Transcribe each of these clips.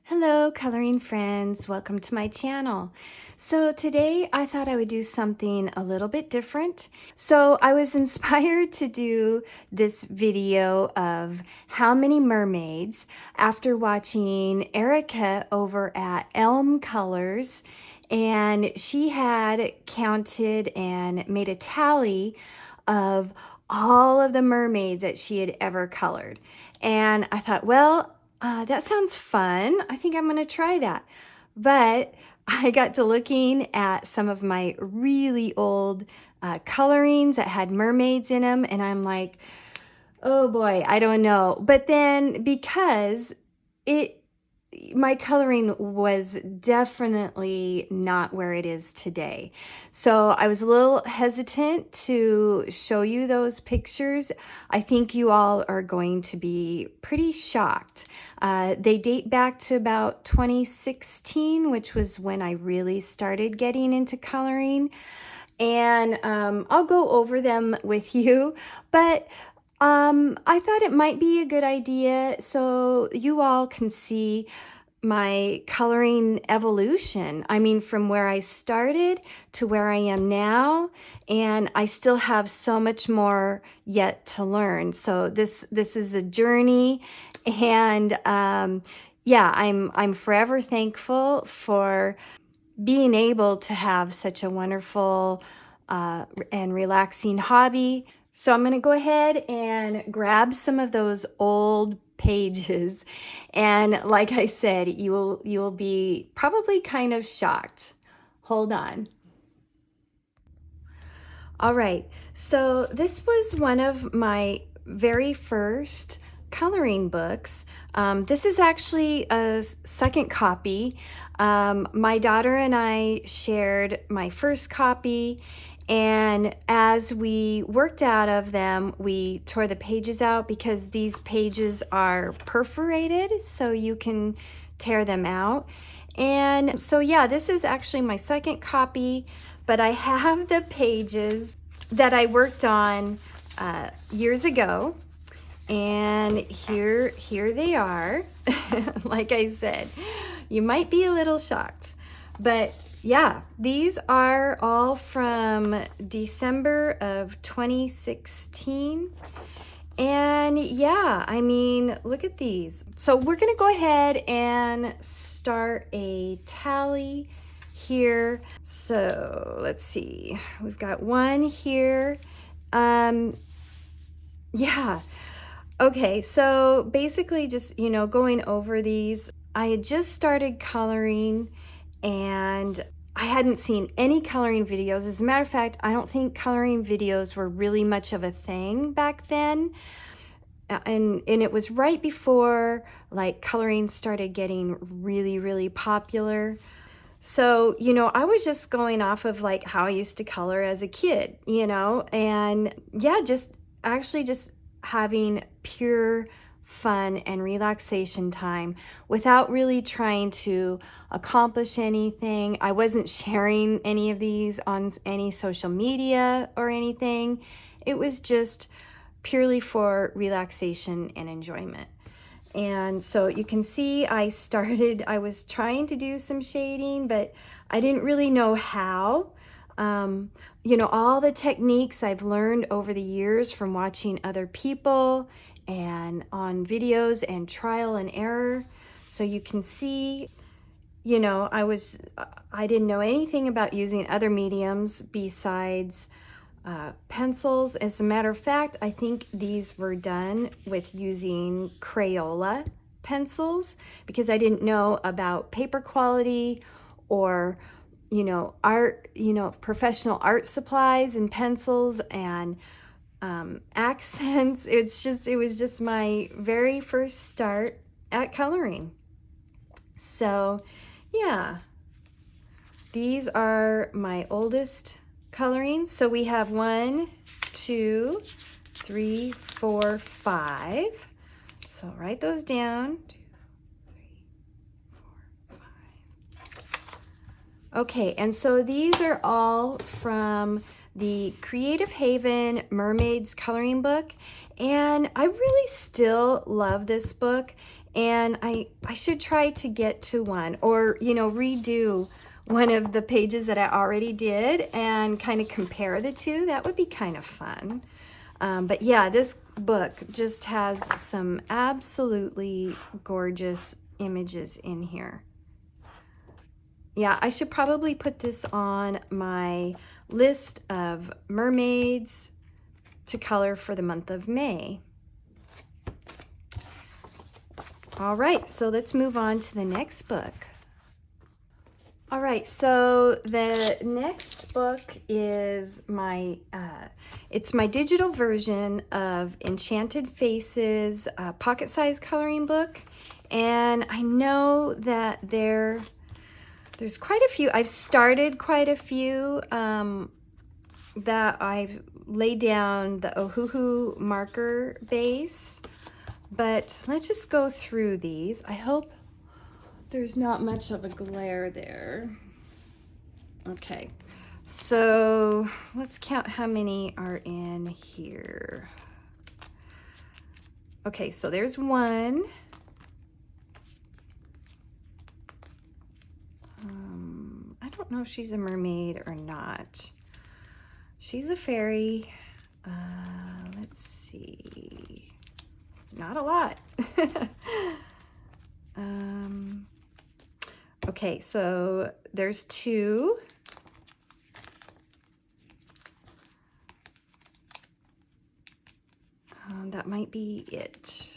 Hello coloring friends, welcome to my channel. So today I thought I would do something a little bit different. So I was inspired to do this video of How Many Mermaids after watching Erica over at Elm Colors, and she had counted and made a tally of all of the mermaids that she had ever colored. And I thought, well, that sounds fun. I think I'm going to try that. But I got to looking at some of my really old colorings that had mermaids in them, and I'm like, oh boy, I don't know. But then because my coloring was definitely not where it is today. So I was a little hesitant to show you those pictures. I think you all are going to be pretty shocked. They date back to about 2016, which was when I really started getting into coloring. And I'll go over them with you, but I thought it might be a good idea so you all can see my coloring evolution. I mean, from where I started to where I am now, and I still have so much more yet to learn. So this is a journey, and yeah, I'm forever thankful for being able to have such a wonderful and relaxing hobby. So I'm going to go ahead and grab some of those old pages, and like I said, you will be probably kind of shocked. Hold on. All right, so this was one of my very first coloring books. This is actually a second copy. My daughter and I shared my first copy, and as we worked out of them, we tore the pages out because these pages are perforated, so you can tear them out. And so yeah, this is actually my second copy, but I have the pages that I worked on years ago, and here they are. Like I said, you might be a little shocked, but yeah, these are all from December of 2016. And yeah, I mean, look at these. So we're gonna go ahead and start a tally here. So let's see, we've got one here. Yeah, okay, so basically just, going over these. I had just started coloring, and I hadn't seen any coloring videos. As a matter of fact, I don't think coloring videos were really much of a thing back then. And it was right before like coloring started getting really, really popular. So, I was just going off of like how I used to color as a kid, and yeah, just having pure fun and relaxation time without really trying to accomplish anything. I wasn't sharing any of these on any social media or anything. It was just purely for relaxation and enjoyment. And so you can see I was trying to do some shading, but I didn't really know how. All the techniques I've learned over the years from watching other people and on videos and trial and error. So you can see, I didn't know anything about using other mediums besides pencils. As a matter of fact, I think these were done with using Crayola pencils because I didn't know about paper quality or art, professional art supplies and pencils and accents. It was just my very first start at coloring. So yeah, these are my oldest colorings. So we have 1, 2, 3, 4, 5. So I'll write those down. 2, 3, 4, 5. Okay, and so these are all from the Creative Haven Mermaids coloring book, and I really still love this book, and I should try to get to one, or redo one of the pages that I already did and kind of compare the two. That would be kind of fun. But yeah, this book just has some absolutely gorgeous images in here. Yeah, I should probably put this on my list of mermaids to color for the month of May. All right, so let's move on to the next book. All right, so the next book is it's my digital version of Enchanted Faces pocket-sized coloring book. And I know that there's quite a few. I've started quite a few that I've laid down the Ohuhu marker base. But let's just go through these. I hope there's not much of a glare there. Okay, so let's count how many are in here. Okay, so there's one. I don't know if she's a mermaid or not. She's a fairy. Let's see. Not a lot. Okay, so there's two. That might be it.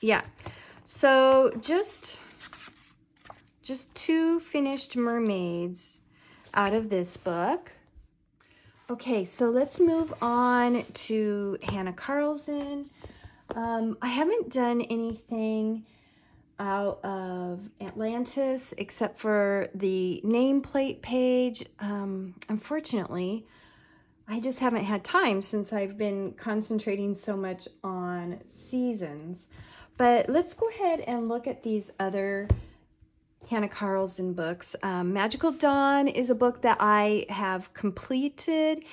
Yeah, so just two finished mermaids out of this book. Okay, so let's move on to Hannah Carlson. I haven't done anything out of Atlantis except for the nameplate page. Unfortunately, I just haven't had time since I've been concentrating so much on seasons. But let's go ahead and look at these other Hannah Carlson books. Magical Dawn is a book that I have completed.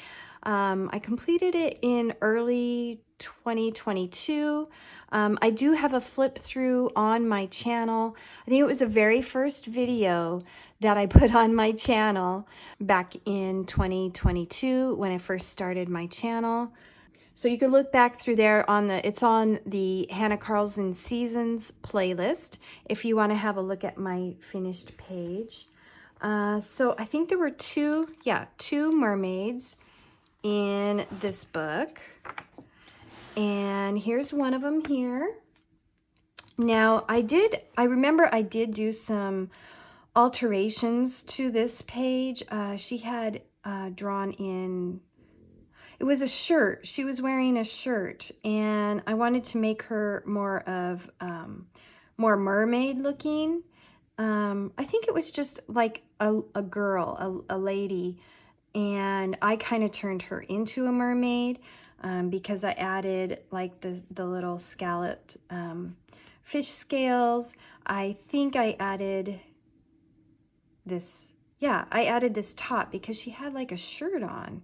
I completed it in early 2022. I do have a flip through on my channel. I think it was the very first video that I put on my channel back in 2022 when I first started my channel. So you can look back through there it's on the Hannah Carlson Seasons playlist if you want to have a look at my finished page. So I think there were two mermaids in this book. And here's one of them here. Now I remember I did do some alterations to this page. She had drawn in, it was a shirt. She was wearing a shirt, and I wanted to make her more mermaid looking. I think it was just like a girl, a lady, and I kind of turned her into a mermaid because I added like the little scalloped fish scales. I think I added this, I added this top because she had like a shirt on,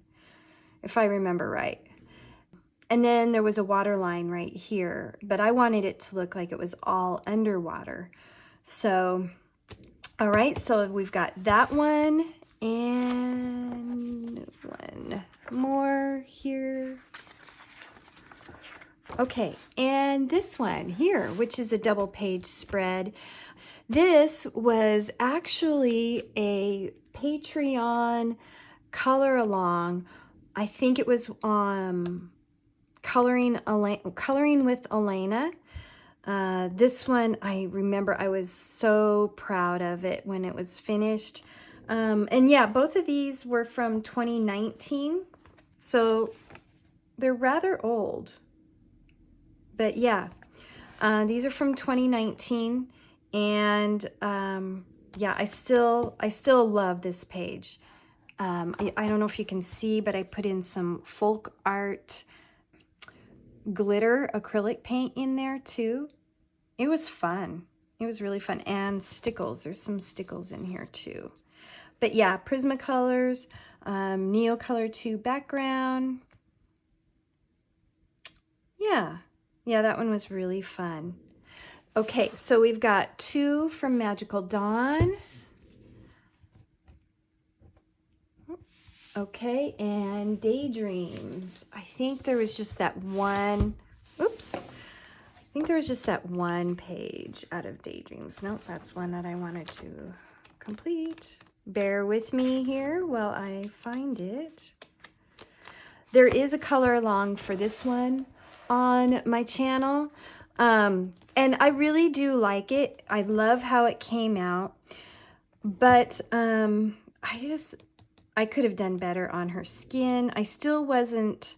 if I remember right. And then there was a water line right here, but I wanted it to look like it was all underwater. So, all right, so we've got that one and one more here. Okay, and this one here, which is a double page spread. This was actually a Patreon color along. I think it was coloring with Elena. This one, I remember I was so proud of it when it was finished. And yeah, both of these were from 2019, so they're rather old. But yeah, these are from 2019, and yeah, I still love this page. I don't know if you can see, but I put in some folk art glitter acrylic paint in there too. It was fun. It was really fun. And stickles. There's some stickles in here too. But yeah, Prismacolors, Neo Color 2 background. Yeah, that one was really fun. Okay, so we've got 2 from Magical Dawn. Okay, and Daydreams. I think there was just that one, oops. I think there was just that one page out of Daydreams. Nope, that's one that I wanted to complete. Bear with me here while I find it. There is a color along for this one on my channel. And I really do like it. I love how it came out. But I could have done better on her skin. I still wasn't,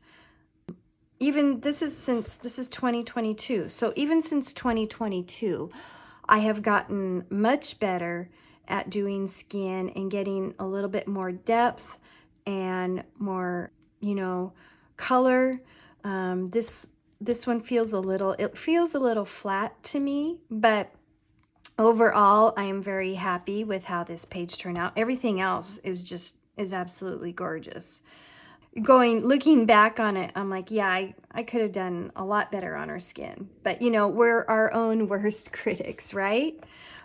even this is 2022. So even since 2022, I have gotten much better at doing skin and getting a little bit more depth and more, you know, color. This one feels it feels a little flat to me, but overall, I am very happy with how this page turned out. Everything else is absolutely gorgeous. Looking back on it, I'm like, yeah, I could have done a lot better on her skin. But, you know, we're our own worst critics, right?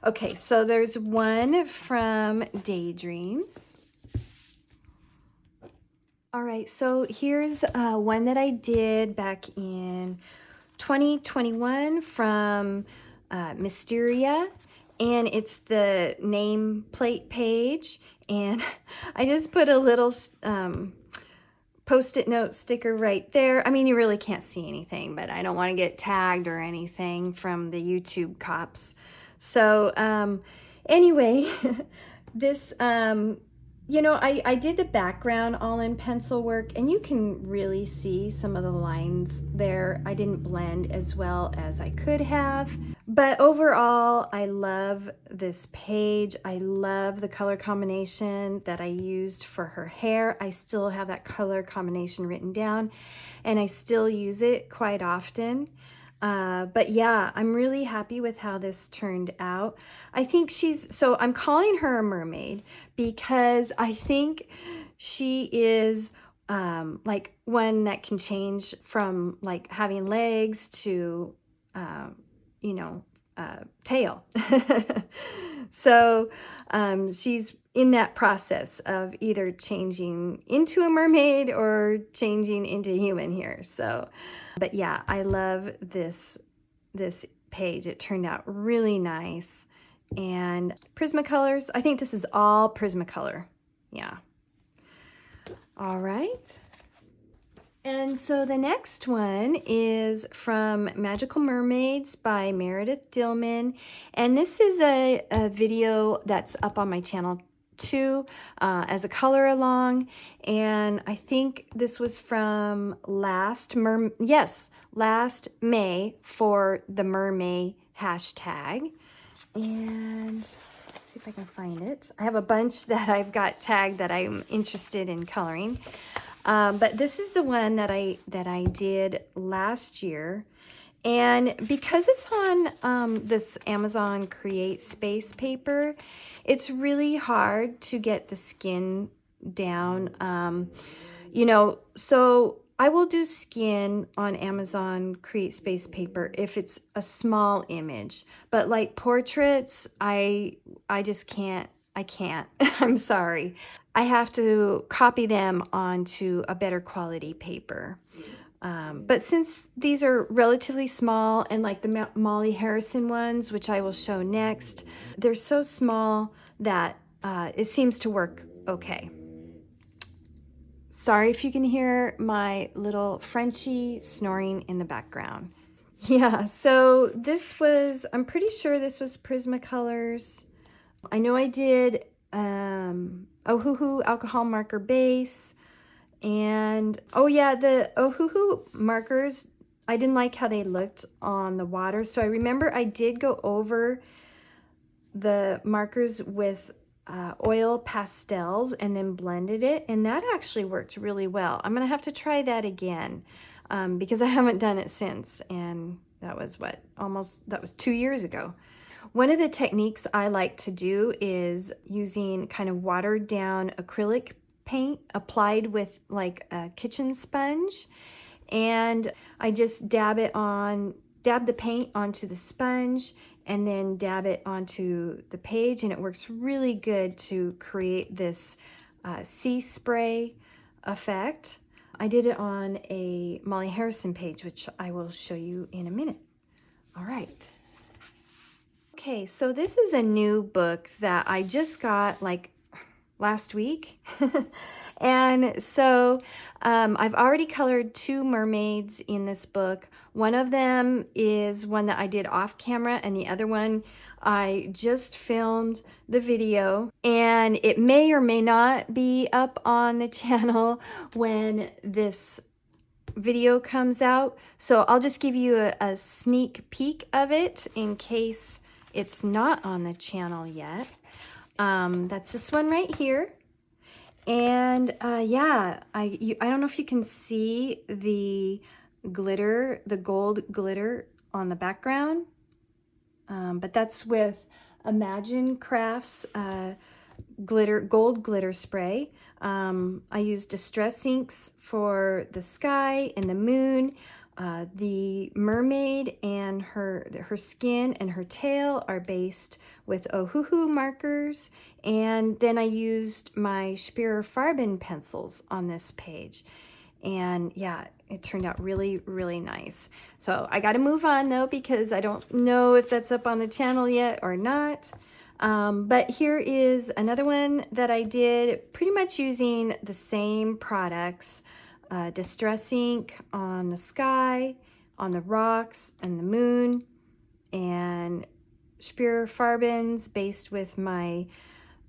Okay, so there's one from Daydreams. All right, so here's one that I did back in 2021 from Mysteria, and it's the nameplate page, and I just put a little post-it note sticker right there. I mean, you really can't see anything, but I don't want to get tagged or anything from the YouTube cops. So anyway, this you know, I did the background all in pencil work, and you can really see some of the lines there. I didn't blend as well as I could have. But overall, I love this page. I love the color combination that I used for her hair. I still have that color combination written down, and I still use it quite often. But yeah, I'm really happy with how this turned out. I think so I'm calling her a mermaid because I think she is like one that can change from like having legs to, you know, tail. So she's in that process of either changing into a mermaid or changing into human here. So, but yeah, I love this page. It turned out really nice. And Prismacolors, I think this is all Prismacolor. Yeah. All right. And so the next one is from Magical Mermaids by Meredith Dillman. And this is a video that's up on my channel too, as a color along. And I think this was from last May for the Mermaid hashtag. And let's see if I can find it. I have a bunch that I've got tagged that I'm interested in coloring. But this is the one that I did last year. And because it's on this Amazon Create Space paper, it's really hard to get the skin down. You know, so I will do skin on Amazon Create Space paper if it's a small image. But like portraits, I just can't. I can't. I'm sorry. I have to copy them onto a better quality paper. But since these are relatively small, and like the Molly Harrison ones, which I will show next, they're so small that it seems to work okay. Sorry if you can hear my little Frenchie snoring in the background. Yeah, so this was, I'm pretty sure this was Prismacolors. I know I did Ohuhu alcohol marker base, and oh yeah, the Ohuhu markers, I didn't like how they looked on the water, so I remember I did go over the markers with oil pastels and then blended it, and that actually worked really well. I'm gonna have to try that again because I haven't done it since, and that was that was 2 years ago. One of the techniques I like to do is using kind of watered down acrylic paint applied with like a kitchen sponge, and I just dab the paint onto the sponge and then dab it onto the page, and it works really good to create this sea spray effect. I did it on a Molly Harrison page, which I will show you in a minute. All right. Okay, so this is a new book that I just got like last week. And so I've already colored 2 mermaids in this book. One of them is one that I did off camera, and the other one I just filmed the video, and it may or may not be up on the channel when this video comes out. So I'll just give you a sneak peek of it in case it's not on the channel yet. That's this one right here. And yeah, I don't know if you can see the glitter, the gold glitter on the background, but that's with Imagine Crafts gold glitter spray. I used Distress Inks for the sky and the moon. The mermaid and her skin and her tail are based with Ohuhu markers, and then I used my Spear Farben pencils on this page, and yeah, it turned out really, really nice. So I got to move on though, because I don't know if that's up on the channel yet or not. But here is another one that I did pretty much using the same products. Distress ink on the sky, on the rocks and the moon, and Spear Farbens based with my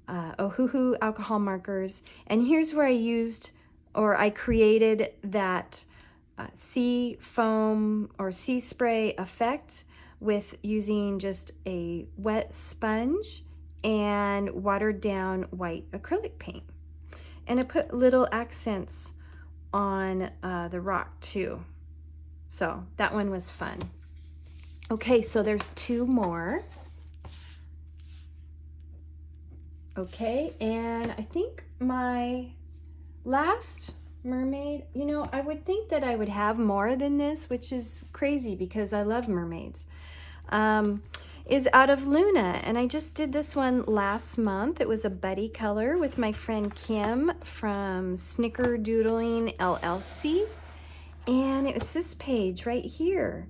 Ohuhu alcohol markers. And here's where I created that sea foam or sea spray effect with using just a wet sponge and watered down white acrylic paint. And I put little accents on the rock too. So that one was fun. Okay, so there's 2 more. Okay, and I think my last mermaid, you know, I would think that I would have more than this, which is crazy because I love mermaids, is out of Luna. And I just did this one last month. It was a buddy color with my friend Kim from Snickerdoodling LLC. And it was this page right here,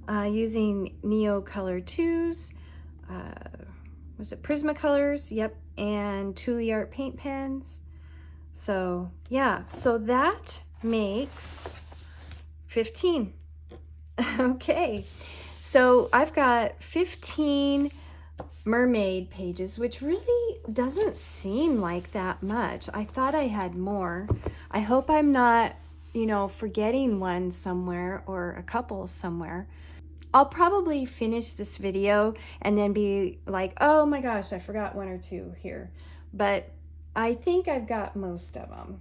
using Neo Color 2s, was it Prismacolors? Yep, and Tule Art paint pens. So yeah, so that makes 15. Okay, so I've got 15 mermaid pages, which really doesn't seem like that much. I thought I had more. I hope I'm not, you know, forgetting one somewhere or a couple somewhere. I'll probably finish this video and then be like, oh my gosh, I forgot 1 or 2 here. But I think I've got most of them.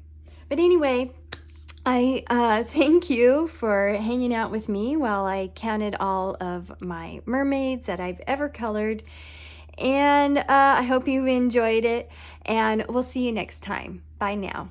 But anyway, I thank you for hanging out with me while I counted all of my mermaids that I've ever colored. And I hope you've enjoyed it. And we'll see you next time. Bye now.